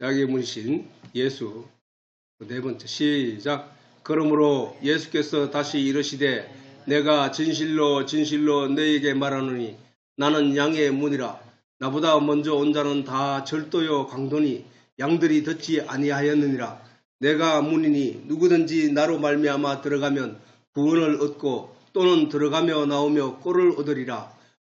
약의 문신 예수. 네 번째 시작. 그러므로 예수께서 다시 이르시되 내가 진실로 진실로 너희에게 말하노니 나는 양의 문이라. 나보다 먼저 온 자는 다 절도요 강도니 양들이 듣지 아니하였느니라. 내가 문이니 누구든지 나로 말미암아 들어가면 구원을 얻고 또는 들어가며 나오며 꼴을 얻으리라.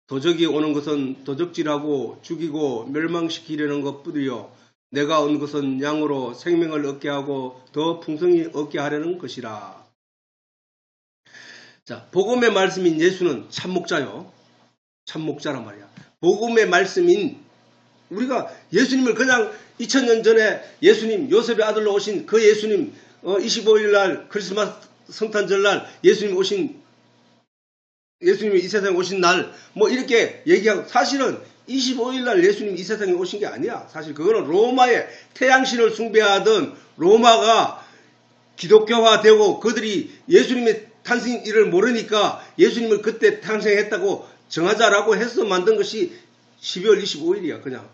도적이 오는 것은 도적질하고 죽이고 멸망시키려는 것뿐이요 내가 온 것은 양으로 생명을 얻게 하고 더 풍성히 얻게 하려는 것이라. 자, 복음의 말씀인 예수는 참목자요. 참목자란 말이야. 복음의 말씀인 우리가 예수님을 그냥 2000년 전에 예수님 요셉의 아들로 오신 그 예수님 25일 날 크리스마스 성탄절 날 예수님이 이 세상에 오신 날 뭐 이렇게 얘기하고 사실은 25일 날 예수님이 이 세상에 오신 게 아니야. 사실 그거는 로마의 태양신을 숭배하던 로마가 기독교화되고 그들이 예수님의 탄생일을 모르니까 예수님을 그때 탄생했다고 정하자라고 해서 만든 것이 12월 25일이야. 그냥.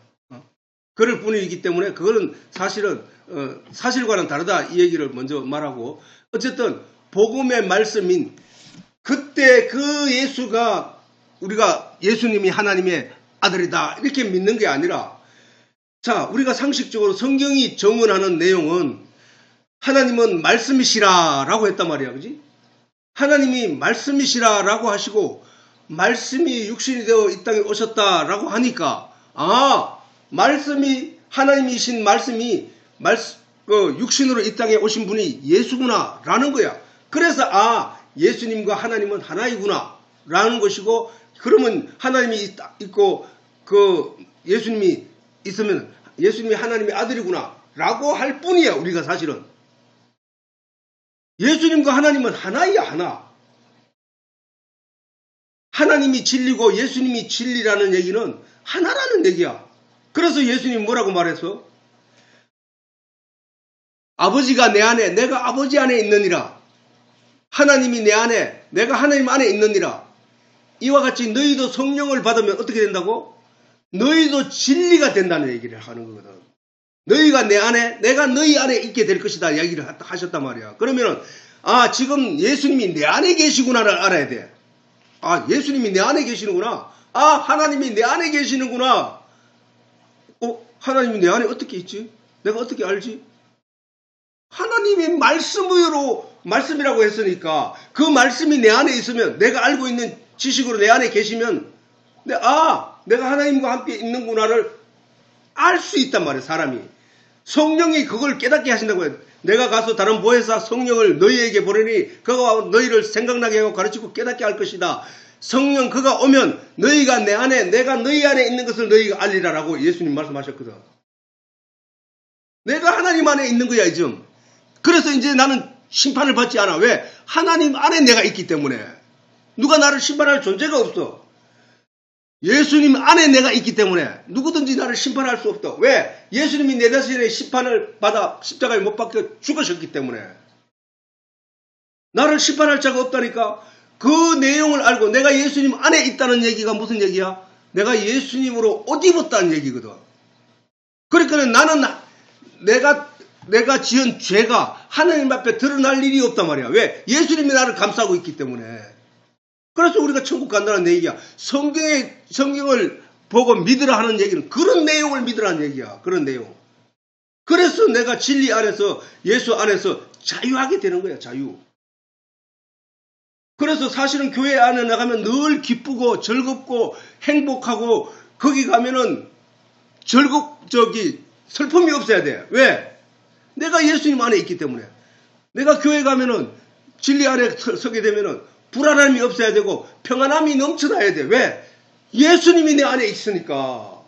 그럴 뿐이기 때문에 그거는 사실은 사실과는 다르다 이 얘기를 먼저 말하고 어쨌든 복음의 말씀인 그때 그 예수가 우리가 예수님이 하나님의 아들이다 이렇게 믿는 게 아니라 자 우리가 상식적으로 성경이 정언하는 내용은 하나님은 말씀이시라 라고 했단 말이야. 그지? 하나님이 말씀이시라 라고 하시고 말씀이 육신이 되어 이 땅에 오셨다라고 하니까 말씀이 하나님이신 말씀이 육신으로 이 땅에 오신 분이 예수구나 라는 거야. 그래서 예수님과 하나님은 하나이구나 라는 것이고 그러면 하나님이 있고 그 예수님이 있으면 예수님이 하나님의 아들이구나 라고 할 뿐이야. 우리가 사실은 예수님과 하나님은 하나이야. 하나. 하나님이 진리고 예수님이 진리라는 얘기는 하나라는 얘기야. 그래서 예수님이 뭐라고 말했어? 아버지가 내 안에 내가 아버지 안에 있느니라. 하나님이 내 안에 내가 하나님 안에 있느니라. 이와 같이 너희도 성령을 받으면 어떻게 된다고? 너희도 진리가 된다는 얘기를 하는 거거든. 너희가 내 안에 내가 너희 안에 있게 될 것이다 얘기를 하셨단 말이야. 그러면은 지금 예수님이 내 안에 계시구나를 알아야 돼. 예수님이 내 안에 계시는구나. 하나님이 내 안에 계시는구나. 하나님이 내 안에 어떻게 있지? 내가 어떻게 알지? 하나님이 말씀이라고 했으니까 그 말씀이 내 안에 있으면 내가 알고 있는 지식으로 내 안에 계시면 내가 하나님과 함께 있는구나를 알 수 있단 말이에요. 사람이. 성령이 그걸 깨닫게 하신다고 해요. 내가 가서 다른 보혜사 성령을 너희에게 보내니 그가 너희를 생각나게 하고 가르치고 깨닫게 할 것이다. 성령 그가 오면 너희가 내 안에 내가 너희 안에 있는 것을 너희가 알리라라고 예수님 말씀하셨거든. 내가 하나님 안에 있는 거야 지금. 그래서 이제 나는 심판을 받지 않아. 왜? 하나님 안에 내가 있기 때문에. 누가 나를 심판할 존재가 없어. 예수님 안에 내가 있기 때문에 누구든지 나를 심판할 수 없다. 왜? 예수님이 내 대신에 심판을 받아 십자가에 못 박혀 죽으셨기 때문에. 나를 심판할 자가 없다니까. 그 내용을 알고 내가 예수님 안에 있다는 얘기가 무슨 얘기야? 내가 예수님으로 옷 입었다는 얘기거든. 그러니까 나는 내가 지은 죄가 하나님 앞에 드러날 일이 없단 말이야. 왜? 예수님이 나를 감싸고 있기 때문에. 그래서 우리가 천국 간다는 얘기야. 성경을 보고 믿으라 하는 얘기는 그런 내용을 믿으라는 얘기야. 그런 내용. 그래서 내가 진리 안에서 예수 안에서 자유하게 되는 거야. 자유. 그래서 사실은 교회 안에 나가면 늘 기쁘고 즐겁고 행복하고 거기 가면은 슬픔이 없어야 돼. 왜? 내가 예수님 안에 있기 때문에. 내가 교회 가면은 진리 안에 서게 되면은 불안함이 없어야 되고 평안함이 넘쳐나야 돼. 왜? 예수님이 내 안에 있으니까.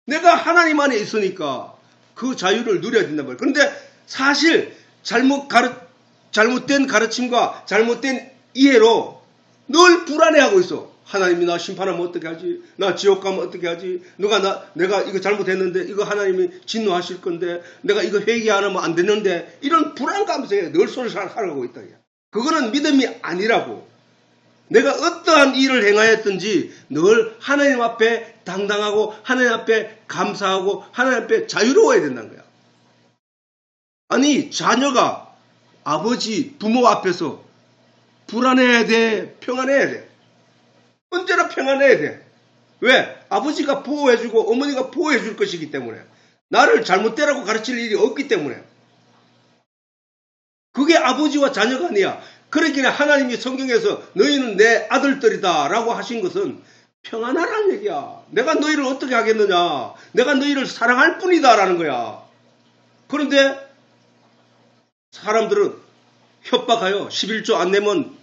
내가 하나님 안에 있으니까 그 자유를 누려야 된단 말이야. 그런데 사실 잘못된 가르침과 잘못된 이해로 늘 불안해하고 있어. 하나님이 나 심판하면 어떻게 하지? 나 지옥 가면 어떻게 하지? 내가 이거 잘못했는데 이거 하나님이 진노하실 건데 내가 이거 회개 안 하면 안 되는데 이런 불안감 속에 늘 살아가고 있다. 그거는 믿음이 아니라고. 내가 어떠한 일을 행하였든지 늘 하나님 앞에 당당하고 하나님 앞에 감사하고 하나님 앞에 자유로워야 된다는 거야. 아니, 자녀가 아버지, 부모 앞에서 불안해야 돼, 평안해야 돼. 언제나 평안해야 돼. 왜? 아버지가 보호해주고 어머니가 보호해줄 것이기 때문에. 나를 잘못되라고 가르칠 일이 없기 때문에. 그게 아버지와 자녀가 아니야. 그렇기에 하나님이 성경에서 너희는 내 아들들이다 라고 하신 것은 평안하라는 얘기야. 내가 너희를 어떻게 하겠느냐. 내가 너희를 사랑할 뿐이다 라는 거야. 그런데 사람들은 협박하여 11조 안 내면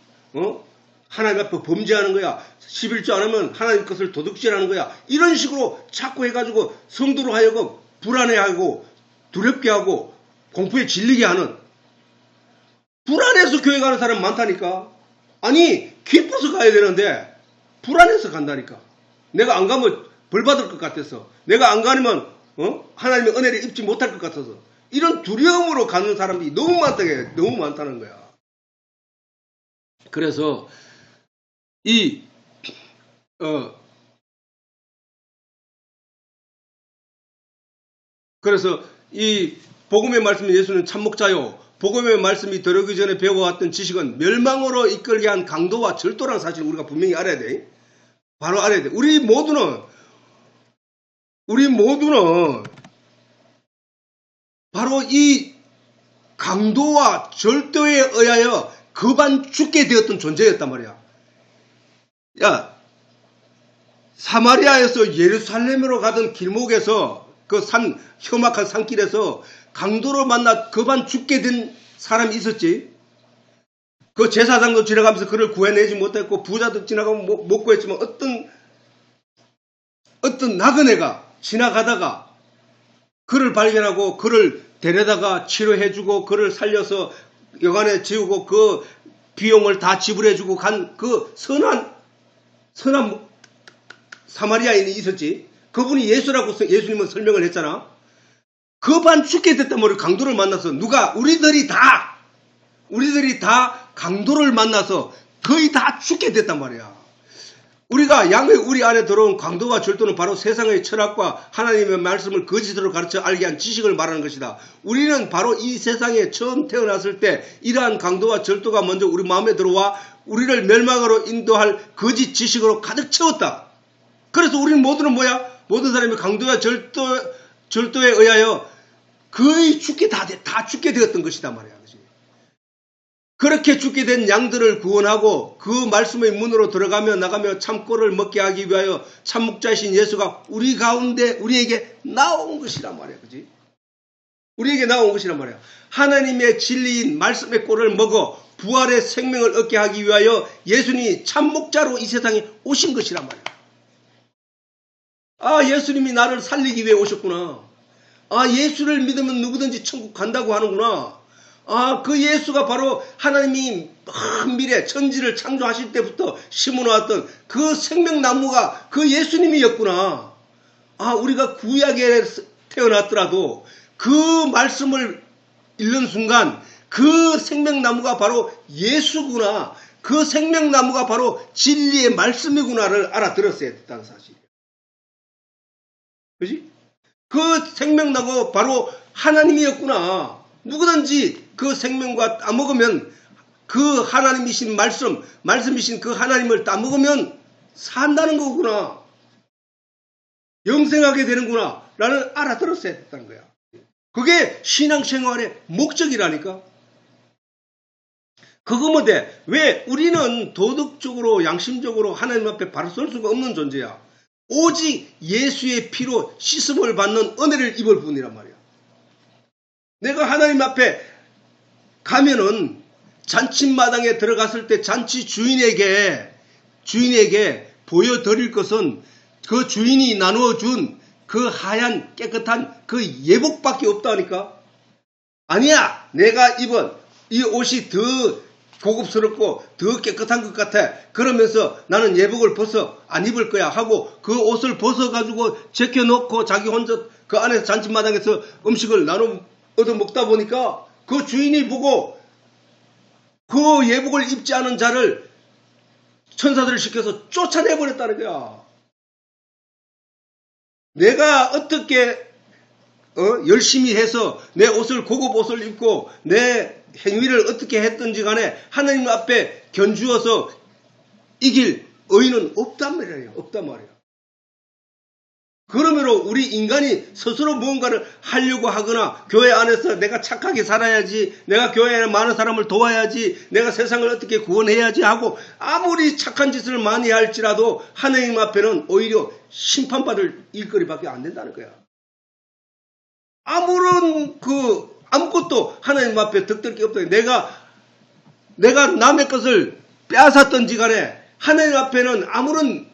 하나님 앞에 범죄하는 거야. 11조 안 하면 하나님 것을 도둑질하는 거야. 이런 식으로 자꾸 해가지고 성도로 하여금 불안해하고 두렵게 하고 공포에 질리게 하는, 불안해서 교회 가는 사람 많다니까. 아니, 기뻐서 가야 되는데 불안해서 간다니까. 내가 안 가면 벌 받을 것 같아서, 내가 안 가면 하나님의 은혜를 입지 못할 것 같아서, 이런 두려움으로 가는 사람들이 너무 많다는 거야. 그래서 그래서 이 복음의 말씀은 예수는 참목자요. 복음의 말씀이 들어오기 전에 배워왔던 지식은 멸망으로 이끌게 한 강도와 절도라는 사실을 우리가 분명히 알아야 돼. 바로 알아야 돼. 우리 모두는 바로 이 강도와 절도에 의하여 급한 죽게 되었던 존재였단 말이야. 야, 사마리아에서 예루살렘으로 가던 길목에서 그 험악한 산길에서 강도로 만나 급한 죽게 된 사람이 있었지. 그 제사장도 지나가면서 그를 구해내지 못했고, 부자도 지나가면 못 구했지만 어떤 나그네가 지나가다가 그를 발견하고 그를 데려다가 치료해주고 그를 살려서 여관에 지우고 그 비용을 다 지불해주고 간 그 선한 사마리아인이 있었지. 그분이 예수라고 예수님은 설명을 했잖아. 급한 죽게 됐단 말이에요. 강도를 만나서 우리들이 다 강도를 만나서 거의 다 죽게 됐단 말이야. 우리가 양의 우리 안에 들어온 강도와 절도는 바로 세상의 철학과 하나님의 말씀을 거짓으로 가르쳐 알게 한 지식을 말하는 것이다. 우리는 바로 이 세상에 처음 태어났을 때 이러한 강도와 절도가 먼저 우리 마음에 들어와 우리를 멸망으로 인도할 거짓 지식으로 가득 채웠다. 그래서 우리는 모두는 뭐야? 모든 사람이 강도와 절도에 의하여 거의 다 죽게 되었던 것이다 말이야. 그렇게 죽게 된 양들을 구원하고 그 말씀의 문으로 들어가며 나가며 참꼴을 먹게 하기 위하여 참목자이신 예수가 우리 가운데 우리에게 나온 것이란 말이야. 그지? 우리에게 나온 것이란 말이야. 하나님의 진리인 말씀의 꼴을 먹어 부활의 생명을 얻게 하기 위하여 예수님이 참목자로 이 세상에 오신 것이란 말이야. 아, 예수님이 나를 살리기 위해 오셨구나. 아, 예수를 믿으면 누구든지 천국 간다고 하는구나. 아, 그 예수가 바로 하나님이 먼 미래 천지를 창조하실 때부터 심어놓았던 그 생명나무가 그 예수님이었구나. 아, 우리가 구약에 태어났더라도 그 말씀을 읽는 순간 그 생명나무가 바로 예수구나. 그 생명나무가 바로 진리의 말씀이구나를 알아들었어야 했다는 사실. 그지? 그 생명나무가 바로 하나님이었구나. 누구든지 그 생명과 따먹으면 그 하나님이신 말씀이신 그 하나님을 따먹으면 산다는 거구나. 영생하게 되는구나. 라는 알아들었어야 했다는 거야. 그게 신앙생활의 목적이라니까. 그거면 돼. 왜? 우리는 도덕적으로 양심적으로 하나님 앞에 바로 설 수가 없는 존재야. 오직 예수의 피로 씻음을 받는 은혜를 입을 뿐이란 말이야. 내가 하나님 앞에 가면은 잔치마당에 들어갔을 때 잔치 주인에게 보여드릴 것은 그 주인이 나누어준 그 하얀 깨끗한 그 예복밖에 없다니까. 아니야, 내가 입은 이 옷이 더 고급스럽고 더 깨끗한 것 같아. 그러면서 나는 예복을 벗어 안 입을 거야 하고 그 옷을 벗어가지고 제껴놓고 자기 혼자 그 안에서 잔치마당에서 음식을 나눠 얻어 먹다 보니까 그 주인이 보고 그 예복을 입지 않은 자를 천사들을 시켜서 쫓아내버렸다는 거야. 내가 어떻게 열심히 해서 내 옷을 고급 옷을 입고 내 행위를 어떻게 했든지 간에 하나님 앞에 견주어서 이길 의인은 없단 말이에요. 없단 말이에요. 그러므로 우리 인간이 스스로 무언가를 하려고 하거나 교회 안에서 내가 착하게 살아야지, 내가 교회 안에 많은 사람을 도와야지, 내가 세상을 어떻게 구원해야지 하고 아무리 착한 짓을 많이 할지라도 하나님 앞에는 오히려 심판받을 일거리밖에 안 된다는 거야. 아무것도 하나님 앞에 득될 게 없다. 내가 남의 것을 빼앗았던지 간에 하나님 앞에는 아무런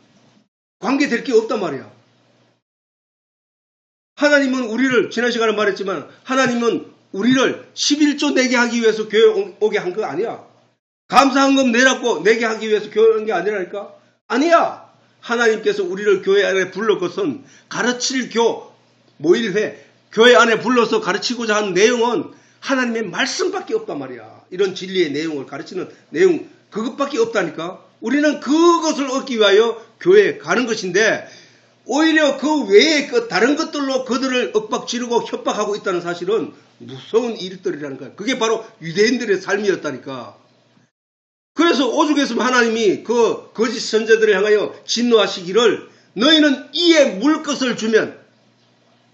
관계될 게 없단 말이야. 하나님은 우리를, 지난 시간에 말했지만, 하나님은 우리를 11조 내게 하기 위해서 교회 오게 한 거 아니야. 감사한금 내라고 내게 하기 위해서 교회 온 게 아니라니까? 아니야. 하나님께서 우리를 교회 안에 불러 것은 가르칠 모일회, 교회 안에 불러서 가르치고자 하는 내용은 하나님의 말씀밖에 없단 말이야. 이런 진리의 내용을 가르치는 내용, 그것밖에 없다니까? 우리는 그것을 얻기 위하여 교회에 가는 것인데, 오히려 그 외에 다른 것들로 그들을 윽박지르고 협박하고 있다는 사실은 무서운 일들이라는 거야. 그게 바로 유대인들의 삶이었다니까. 그래서 오죽했으면 하나님이 그 거짓 선지자들을 향하여 진노하시기를, 너희는 이에 물 것을 주면,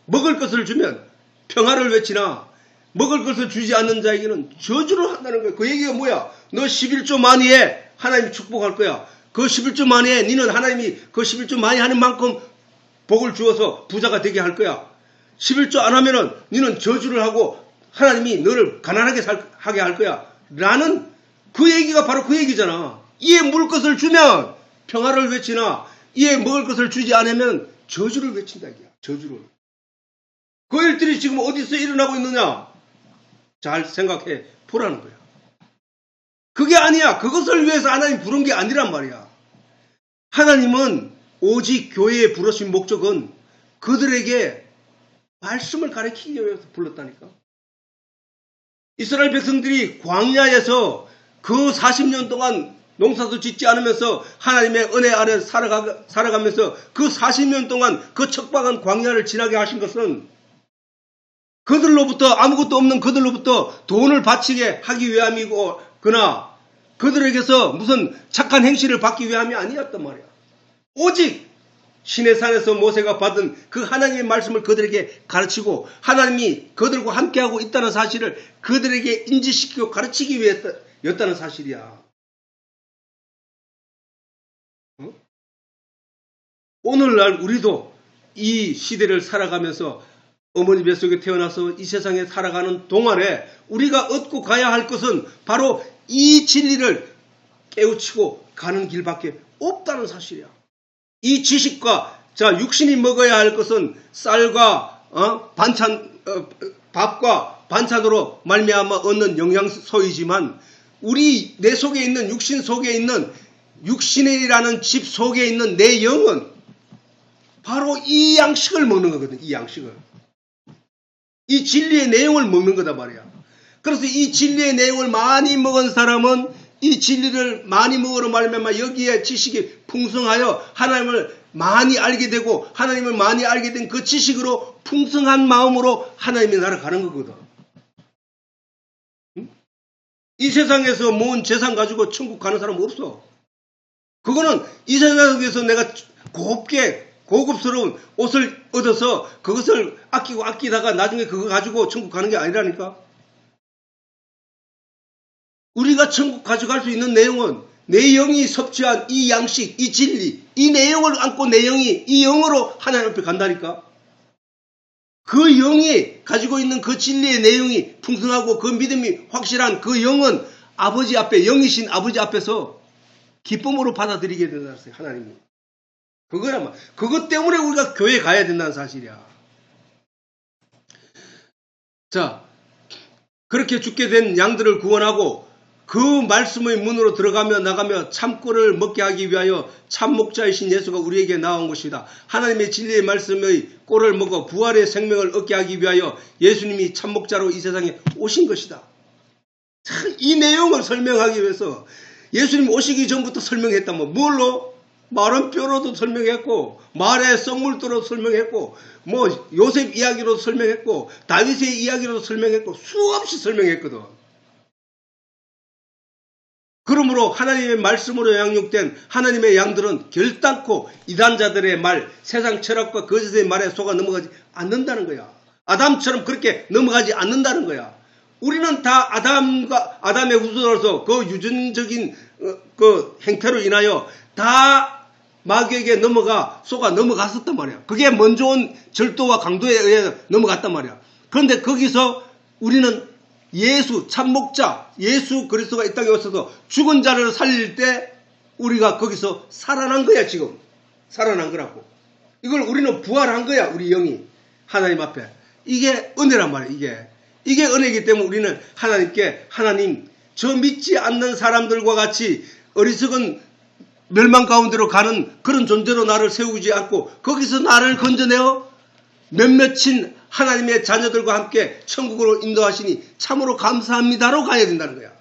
먹을 것을 주면 평화를 외치나 먹을 것을 주지 않는 자에게는 저주를 한다는 거야. 그 얘기가 뭐야? 너 11조 많이 해. 하나님이 축복할 거야. 그 11조 많이 해. 너는 하나님이 그 11조 많이 하는 만큼 복을 주어서 부자가 되게 할 거야. 11조 안 하면은 너는 저주를 하고 하나님이 너를 가난하게 하게 할 거야. 라는 그 얘기가 바로 그 얘기잖아. 이에 물 것을 주면 평화를 외치나 이에 먹을 것을 주지 않으면 저주를 외친다. 이게 저주를. 그 일들이 지금 어디서 일어나고 있느냐? 잘 생각해 보라는 거야. 그게 아니야. 그것을 위해서 하나님 부른 게 아니란 말이야. 하나님은 오직 교회에 부르신 목적은 그들에게 말씀을 가르치기 위해서 불렀다니까. 이스라엘 백성들이 광야에서 그 40년 동안 농사도 짓지 않으면서 하나님의 은혜 아래 살아가면서 그 40년 동안 그 척박한 광야를 지나게 하신 것은 그들로부터, 아무것도 없는 그들로부터 돈을 바치게 하기 위함이고, 그러나 그들에게서 무슨 착한 행실을 받기 위함이 아니었단 말이야. 오직 시내산에서 모세가 받은 그 하나님의 말씀을 그들에게 가르치고 하나님이 그들과 함께하고 있다는 사실을 그들에게 인지시키고 가르치기 위해서였다는 사실이야. 오늘날 우리도 이 시대를 살아가면서 어머니 뱃속에 태어나서 이 세상에 살아가는 동안에 우리가 얻고 가야 할 것은 바로 이 진리를 깨우치고 가는 길밖에 없다는 사실이야. 이 지식과, 육신이 먹어야 할 것은 쌀과 밥과 반찬으로 말미암아 얻는 영양소이지만 내 속에 있는, 육신 속에 있는, 육신이라는 집 속에 있는 내 영은 바로 이 양식을 먹는 거거든. 이 양식을. 이 진리의 내용을 먹는 거다 말이야. 그래서 이 진리의 내용을 많이 먹은 사람은 이 진리를 많이 먹으러 말미암아 여기에 지식이 풍성하여 하나님을 많이 알게 되고 하나님을 많이 알게 된 그 지식으로 풍성한 마음으로 하나님의 나라 가는 거거든. 응? 이 세상에서 모은 재산 가지고 천국 가는 사람 없어. 그거는 이 세상에서 내가 곱게 고급스러운 옷을 얻어서 그것을 아끼다가 나중에 그거 가지고 천국 가는 게 아니라니까. 우리가 천국 가져갈 수 있는 내용은 내 영이 섭취한 이 양식, 이 진리, 이 내용을 안고 내 영이 이 영으로 하나님 앞에 간다니까. 그 영이 가지고 있는 그 진리의 내용이 풍성하고 그 믿음이 확실한 그 영은 아버지 앞에, 영이신 아버지 앞에서 기쁨으로 받아들이게 된다는 사실, 하나님이. 그거야만. 그것 때문에 우리가 교회에 가야 된다는 사실이야. 자, 그렇게 죽게 된 양들을 구원하고 그 말씀의 문으로 들어가며 나가며 참꿀을 먹게 하기 위하여 참목자이신 예수가 우리에게 나온 것이다. 하나님의 진리의 말씀의 꿀을 먹어 부활의 생명을 얻게 하기 위하여 예수님이 참목자로 이 세상에 오신 것이다. 이 내용을 설명하기 위해서 예수님 오시기 전부터 설명했다면 뭘로? 말은 뼈로도 설명했고 말의 썩물도로 설명했고 뭐 요셉 이야기로 설명했고 다윗의 이야기로 설명했고 수없이 설명했거든. 그러므로 하나님의 말씀으로 양육된 하나님의 양들은 결단코 이단자들의 말, 세상 철학과 거짓의 말에 속아 넘어가지 않는다는 거야. 아담처럼 그렇게 넘어가지 않는다는 거야. 우리는 다 아담의 후손으로서 그 유전적인 그 행태로 인하여 다 마귀에게 속아 넘어갔었단 말이야. 그게 먼저 온 절도와 강도에 의해 넘어갔단 말이야. 그런데 거기서 우리는 예수 참목자 예수 그리스도가 이 땅에 오셔서 죽은 자를 살릴 때 우리가 거기서 살아난 거야. 지금 살아난 거라고. 이걸 우리는 부활한 거야. 우리 영이 하나님 앞에. 이게 은혜란 말이야. 이게 은혜이기 때문에 우리는 하나님께 하나님 저 믿지 않는 사람들과 같이 어리석은 멸망 가운데로 가는 그런 존재로 나를 세우지 않고 거기서 나를 건져내어 몇몇인 하나님의 자녀들과 함께 천국으로 인도하시니 참으로 감사합니다로 가야 된다는 거야.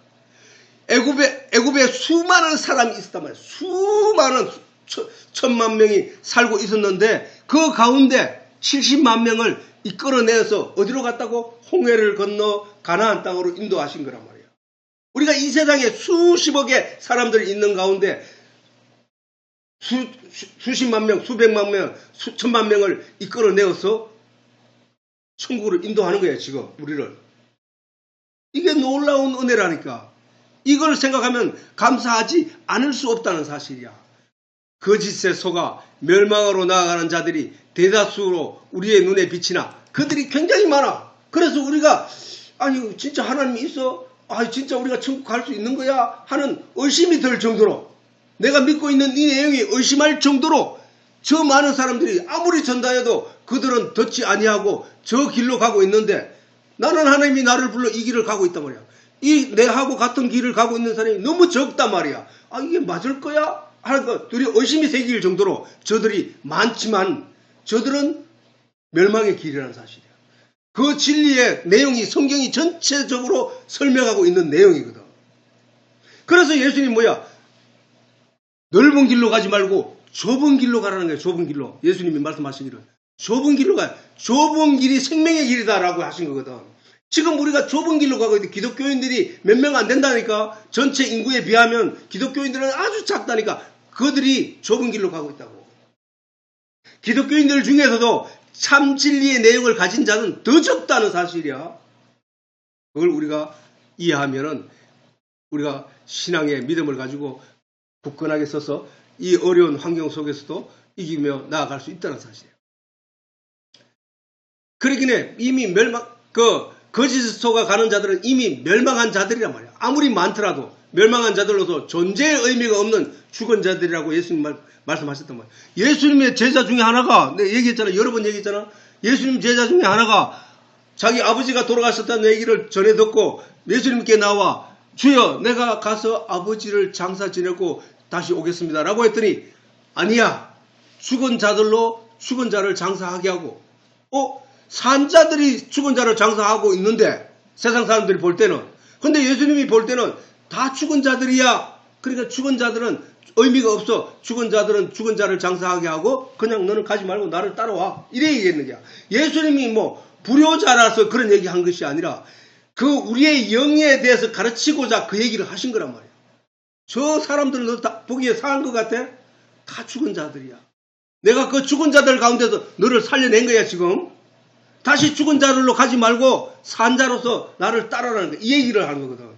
애굽에 수많은 사람이 있었단 말이야. 수많은 1,000만 명이 살고 있었는데 그 가운데 70만 명을 이끌어내서 어디로 갔다고? 홍해를 건너 가나안 땅으로 인도하신 거란 말이야. 우리가 이 세상에 수십억의 사람들이 있는 가운데 수십만 명, 수백만 명, 수천만 명을 이끌어내어서 천국으로 인도하는 거예요. 지금 우리를. 이게 놀라운 은혜라니까. 이걸 생각하면 감사하지 않을 수 없다는 사실이야. 거짓에 속아 멸망으로 나아가는 자들이 대다수로 우리의 눈에 비치나 그들이 굉장히 많아. 그래서 우리가 아니 진짜 하나님이 있어? 아 진짜 우리가 천국 갈 수 있는 거야? 하는 의심이 들 정도로 내가 믿고 있는 이 내용이 의심할 정도로 저 많은 사람들이 아무리 전다해도 그들은 듣지 아니하고 저 길로 가고 있는데 나는 하나님이 나를 불러 이 길을 가고 있단 말이야. 이 내하고 같은 길을 가고 있는 사람이 너무 적단 말이야. 아 이게 맞을 거야? 하는 둘이 의심이 생길 정도로 저들이 많지만 저들은 멸망의 길이라는 사실이야. 그 진리의 내용이 성경이 전체적으로 설명하고 있는 내용이거든. 그래서 예수님 뭐야? 넓은 길로 가지 말고 좁은 길로 가라는 거예요. 좁은 길로. 예수님이 말씀하시기를 좁은 길로 가요. 좁은 길이 생명의 길이다라고 하신 거거든. 지금 우리가 좁은 길로 가고 있는데 기독교인들이 몇 명 안 된다니까. 전체 인구에 비하면 기독교인들은 아주 작다니까. 그들이 좁은 길로 가고 있다고. 기독교인들 중에서도 참 진리의 내용을 가진 자는 더 적다는 사실이야. 그걸 우리가 이해하면은 우리가 신앙의 믿음을 가지고 굳건하게 서서 이 어려운 환경 속에서도 이기며 나아갈 수 있다는 사실이에요. 그러긴 해. 이미 거짓에 속아 가는 자들은 이미 멸망한 자들이란 말이야. 아무리 많더라도 멸망한 자들로서 존재의 의미가 없는 죽은 자들이라고 예수님 말씀하셨단 말이야. 예수님의 제자 중에 하나가, 내가 얘기했잖아. 여러 번 얘기했잖아. 예수님 제자 중에 하나가 자기 아버지가 돌아가셨다는 얘기를 전해 듣고 예수님께 나와 주여 내가 가서 아버지를 장사 지내고 다시 오겠습니다. 라고 했더니 아니야. 죽은 자들로 죽은 자를 장사하게 하고 산 자들이 죽은 자를 장사하고 있는데 세상 사람들이 볼 때는 근데 예수님이 볼 때는 다 죽은 자들이야. 그러니까 죽은 자들은 의미가 없어. 죽은 자들은 죽은 자를 장사하게 하고 그냥 너는 가지 말고 나를 따라와. 이래 얘기했는 거야. 예수님이 불효자라서 그런 얘기한 것이 아니라 그 우리의 영에 대해서 가르치고자 그 얘기를 하신 거란 말이야. 저 사람들은 너 다 보기에 상한 것 같아? 다 죽은 자들이야. 내가 그 죽은 자들 가운데서 너를 살려낸 거야 지금. 다시 죽은 자들로 가지 말고 산 자로서 나를 따라라는 거야. 이 얘기를 하는 거거든.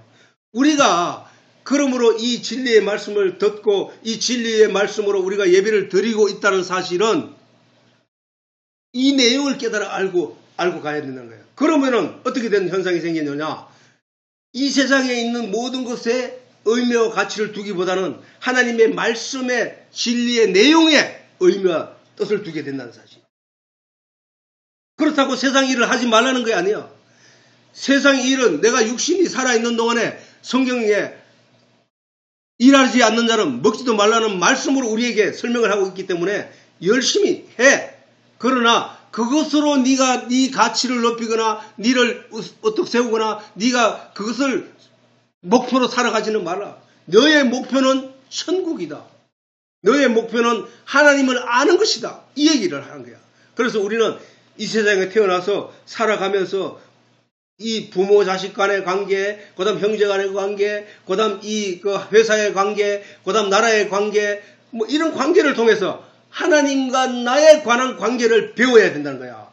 우리가 그러므로 이 진리의 말씀을 듣고 이 진리의 말씀으로 우리가 예배를 드리고 있다는 사실은 이 내용을 깨달아 알고 가야 된다는 거예요. 그러면은 어떻게 되는 현상이 생기느냐? 이 세상에 있는 모든 것에 의미와 가치를 두기보다는 하나님의 말씀의 진리의 내용에 의미와 뜻을 두게 된다는 사실. 그렇다고 세상 일을 하지 말라는 게 아니야. 세상 일은 내가 육신이 살아있는 동안에 성경에 일하지 않는 자는 먹지도 말라는 말씀으로 우리에게 설명을 하고 있기 때문에 열심히 해. 그러나 그것으로 네가 네 가치를 높이거나 네를 어떻게 세우거나 네가 그것을 목표로 살아가지는 말라. 너의 목표는 천국이다. 너의 목표는 하나님을 아는 것이다. 이 얘기를 하는 거야. 그래서 우리는 이 세상에 태어나서 살아가면서 이 부모 자식 간의 관계, 그다음 형제 간의 관계, 그다음 그 회사의 관계, 그다음 나라의 관계, 뭐 이런 관계를 통해서 하나님과 나에 관한 관계를 배워야 된다는 거야.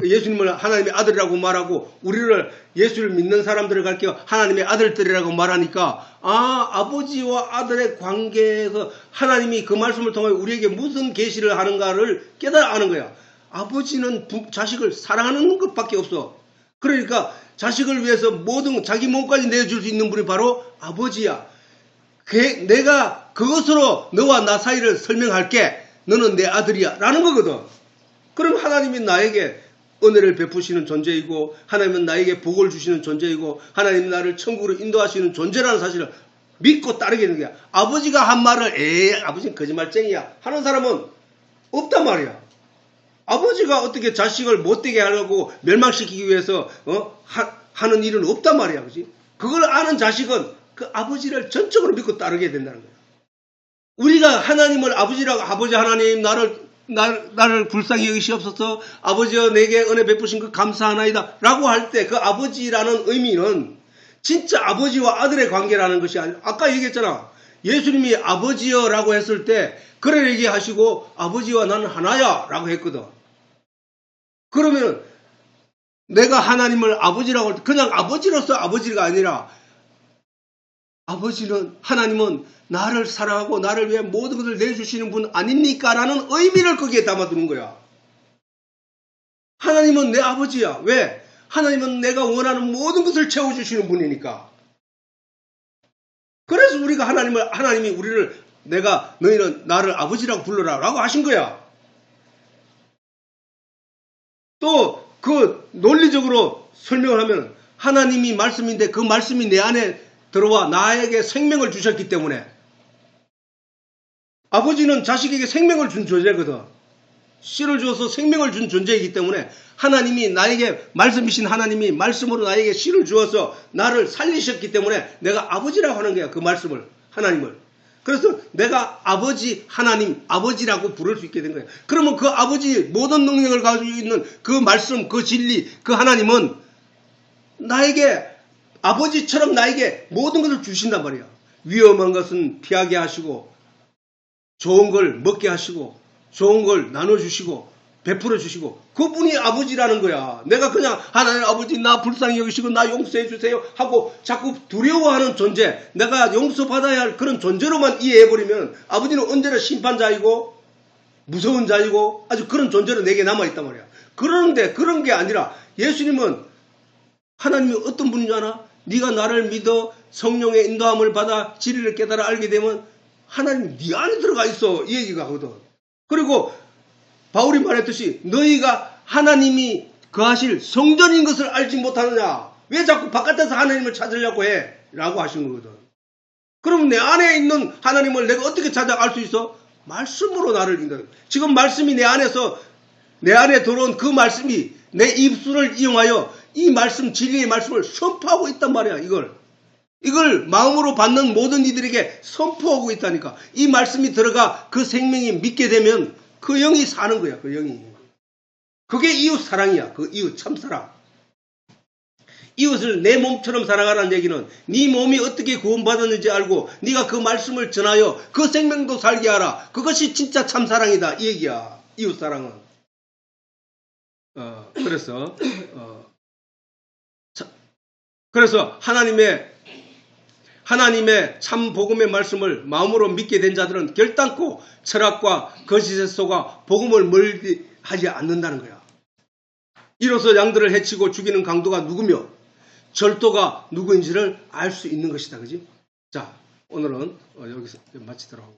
예수님을 하나님의 아들이라고 말하고 우리를 예수를 믿는 사람들을 가리켜 하나님의 아들들이라고 말하니까 아버지와 아들의 관계에서 하나님이 그 말씀을 통해 우리에게 무슨 계시를 하는가를 깨달아 아는 거야. 아버지는 자식을 사랑하는 것밖에 없어. 그러니까 자식을 위해서 모든 자기 몸까지 내줄 수 있는 분이 바로 아버지야. 내가 그것으로 너와 나 사이를 설명할게. 너는 내 아들이야 라는 거거든. 그럼 하나님이 나에게 은혜를 베푸시는 존재이고 하나님은 나에게 복을 주시는 존재이고 하나님은 나를 천국으로 인도하시는 존재라는 사실을 믿고 따르게 되는 거야. 아버지가 한 말을 아버지는 거짓말쟁이야 하는 사람은 없단 말이야. 아버지가 어떻게 자식을 못되게 하려고 멸망시키기 위해서 하는 일은 없단 말이야. 그렇지? 그걸 아는 자식은 그 아버지를 전적으로 믿고 따르게 된다는 거야. 우리가 하나님을 아버지라고 아버지 하나님 나를 불쌍히 여기시옵소서 아버지여 내게 은혜 베푸신 것 감사하나이다 라고 할 때 그 아버지라는 의미는 진짜 아버지와 아들의 관계라는 것이 아니라 아까 얘기했잖아. 예수님이 아버지여 라고 했을 때 그래 얘기하시고 아버지와 나는 하나야 라고 했거든. 그러면 내가 하나님을 아버지라고 할 때 그냥 아버지로서 아버지가 아니라 하나님은 나를 사랑하고 나를 위해 모든 것을 내주시는 분 아닙니까? 라는 의미를 거기에 담아두는 거야. 하나님은 내 아버지야. 왜? 하나님은 내가 원하는 모든 것을 채워주시는 분이니까. 그래서 우리가 하나님이 우리를 너희는 나를 아버지라고 불러라 라고 하신 거야. 또 그 논리적으로 설명을 하면 하나님이 말씀인데 그 말씀이 내 안에 들어와 나에게 생명을 주셨기 때문에 아버지는 자식에게 생명을 준 존재거든. 씨를 주어서 생명을 준 존재이기 때문에 하나님이 나에게 말씀이신 하나님이 말씀으로 나에게 씨를 주어서 나를 살리셨기 때문에 내가 아버지라고 하는 거야. 그 말씀을 하나님을. 그래서 내가 아버지 하나님 아버지라고 부를 수 있게 된 거야. 그러면 그 아버지 모든 능력을 가지고 있는 그 말씀 그 진리 그 하나님은 나에게 아버지처럼 나에게 모든 것을 주신단 말이야. 위험한 것은 피하게 하시고 좋은 걸 먹게 하시고 좋은 걸 나눠주시고 베풀어 주시고 그분이 아버지라는 거야. 내가 그냥 하나님 아버지 나 불쌍히 여기시고 나 용서해 주세요 하고 자꾸 두려워하는 존재 내가 용서받아야 할 그런 존재로만 이해해버리면 아버지는 언제나 심판자이고 무서운 자이고 아주 그런 존재로 내게 남아있단 말이야. 그런데 그런 게 아니라 예수님은 하나님이 어떤 분인지 아나? 네가 나를 믿어 성령의 인도함을 받아 진리를 깨달아 알게 되면 하나님이 네 안에 들어가 있어. 이 얘기가 하거든. 그리고 바울이 말했듯이 너희가 하나님이 거하실 성전인 것을 알지 못하느냐. 왜 자꾸 바깥에서 하나님을 찾으려고 해? 라고 하신 거거든. 그럼 내 안에 있는 하나님을 내가 어떻게 찾아 알 수 있어? 말씀으로 나를 인도해. 지금 말씀이 내 안에 들어온 그 말씀이 내 입술을 이용하여 이 말씀 진리의 말씀을 선포하고 있단 말이야. 이걸 마음으로 받는 모든 이들에게 선포하고 있다니까. 이 말씀이 들어가 그 생명이 믿게 되면 그 영이 사는 거야. 그 영이. 그게 이웃 사랑이야. 그 이웃 참사랑. 이웃을 내 몸처럼 사랑하라는 얘기는 네 몸이 어떻게 구원받았는지 알고 네가 그 말씀을 전하여 그 생명도 살게 하라. 그것이 진짜 참사랑이다. 이 얘기야. 이웃 사랑은. 그래서 하나님의 참 복음의 말씀을 마음으로 믿게 된 자들은 결단코 철학과 거짓에 속아 복음을 멀리 하지 않는다는 거야. 이로써 양들을 해치고 죽이는 강도가 누구며 절도가 누구인지를 알 수 있는 것이다. 그지? 자, 오늘은 여기서 마치도록 하고.